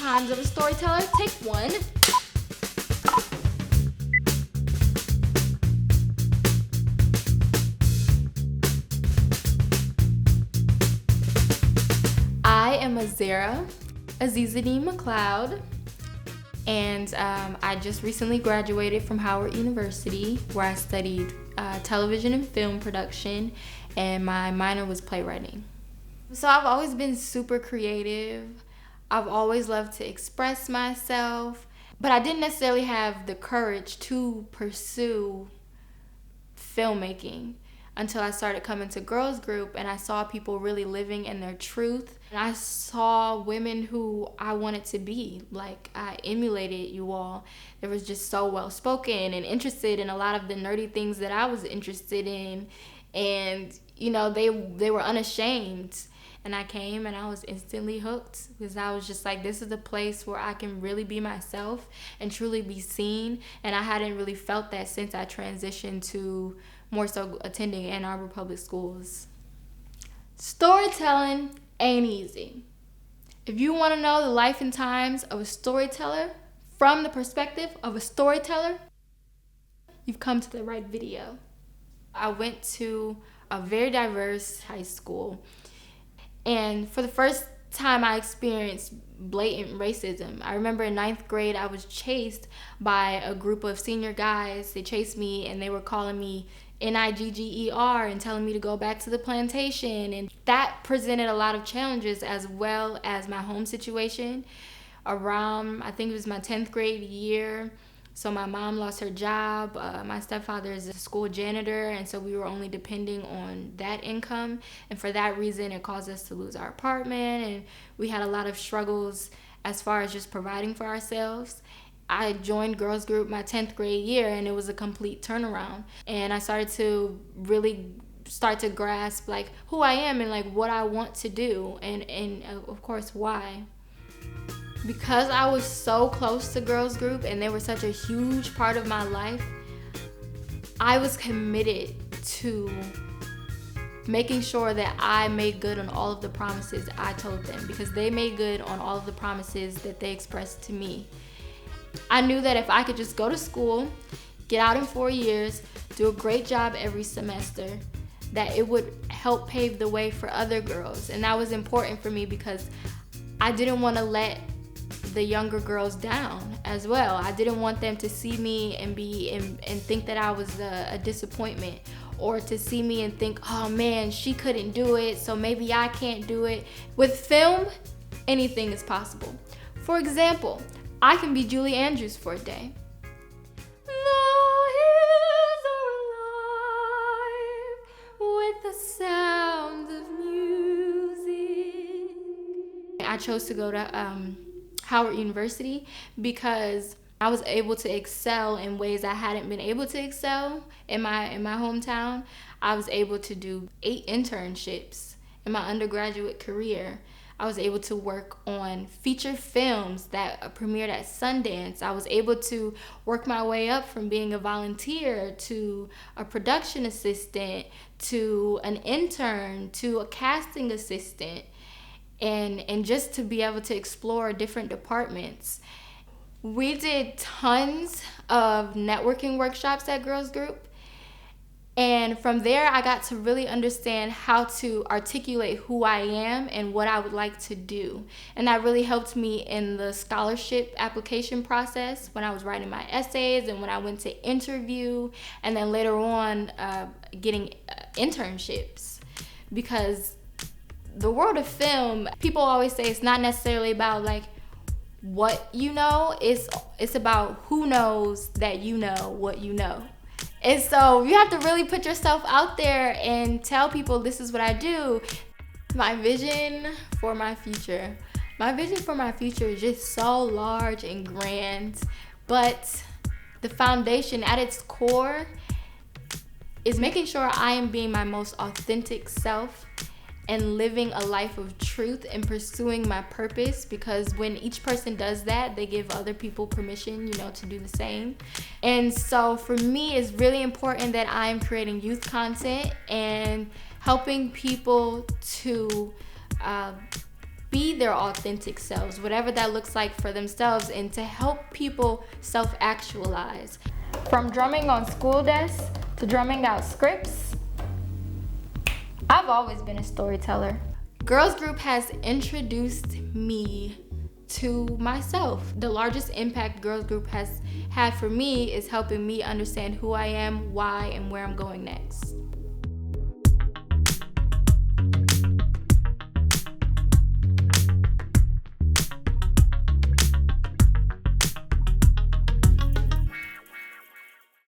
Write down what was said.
Times of a Storyteller, take 1. I am Azira Azizuddin-McCloud, and I just recently graduated from Howard University, where I studied television and film production, and my minor was playwriting. So I've always been super creative. I've always loved to express myself, but I didn't necessarily have the courage to pursue filmmaking until I started coming to girls group and I saw people really living in their truth. And I saw women who I wanted to be. Like, I emulated you all. They was just so well spoken and interested in a lot of the nerdy things that I was interested in. And, you know, they were unashamed. And I came and I was instantly hooked, because I was just like, this is the place where I can really be myself and truly be seen. And I hadn't really felt that since I transitioned to more so attending Ann Arbor public schools. Storytelling ain't easy. If you want to know the life and times of a storyteller from the perspective of a storyteller, you've come to the right video. I went to a very diverse high school, and for the first time I experienced blatant racism. I remember in 9th grade I was chased by a group of senior guys. They chased me and they were calling me Nigger and telling me to go back to the plantation, and that presented a lot of challenges, as well as my home situation. Around, I think it was my 10th grade year, so my mom lost her job. My stepfather is a school janitor, and so we were only depending on that income, and for that reason it caused us to lose our apartment, and we had a lot of struggles as far as just providing for ourselves. I joined girls group my 10th grade year, and it was a complete turnaround. And I started to really start to grasp like who I am and like what I want to do, and of course why. Because I was so close to girls group and they were such a huge part of my life, I was committed to making sure that I made good on all of the promises I told them, because they made good on all of the promises that they expressed to me. I knew that if I could just go to school, get out in 4 years, do a great job every semester, that it would help pave the way for other girls. And that was important for me because I didn't want to let the younger girls down as well. I didn't want them to see me and think that I was a disappointment, or to see me and think, oh man, she couldn't do it, so maybe I can't do it. With film, anything is possible. For example, I can be Julie Andrews for a day. The hills are alive with the sound of music. I chose to go to Howard University because I was able to excel in ways I hadn't been able to excel in my hometown. I was able to do 8 internships in my undergraduate career. I was able to work on feature films that premiered at Sundance. I was able to work my way up from being a volunteer to a production assistant to an intern to a casting assistant, and just to be able to explore different departments. We did tons of networking workshops at Girls Group. And from there, I got to really understand how to articulate who I am and what I would like to do. And that really helped me in the scholarship application process when I was writing my essays and when I went to interview, and then later on getting internships. Because the world of film, people always say it's not necessarily about like what you know, it's about who knows that you know what you know. And so you have to really put yourself out there and tell people, this is what I do. My vision for my future. My vision for my future is just so large and grand, but the foundation at its core is making sure I am being my most authentic self and living a life of truth and pursuing my purpose, because when each person does that, they give other people permission, to do the same. And so for me, it's really important that I'm creating youth content and helping people to be their authentic selves, whatever that looks like for themselves, and to help people self-actualize. From drumming on school desks to drumming out scripts, I've always been a storyteller. Girls Group has introduced me to myself. The largest impact Girls Group has had for me is helping me understand who I am, why, and where I'm going next.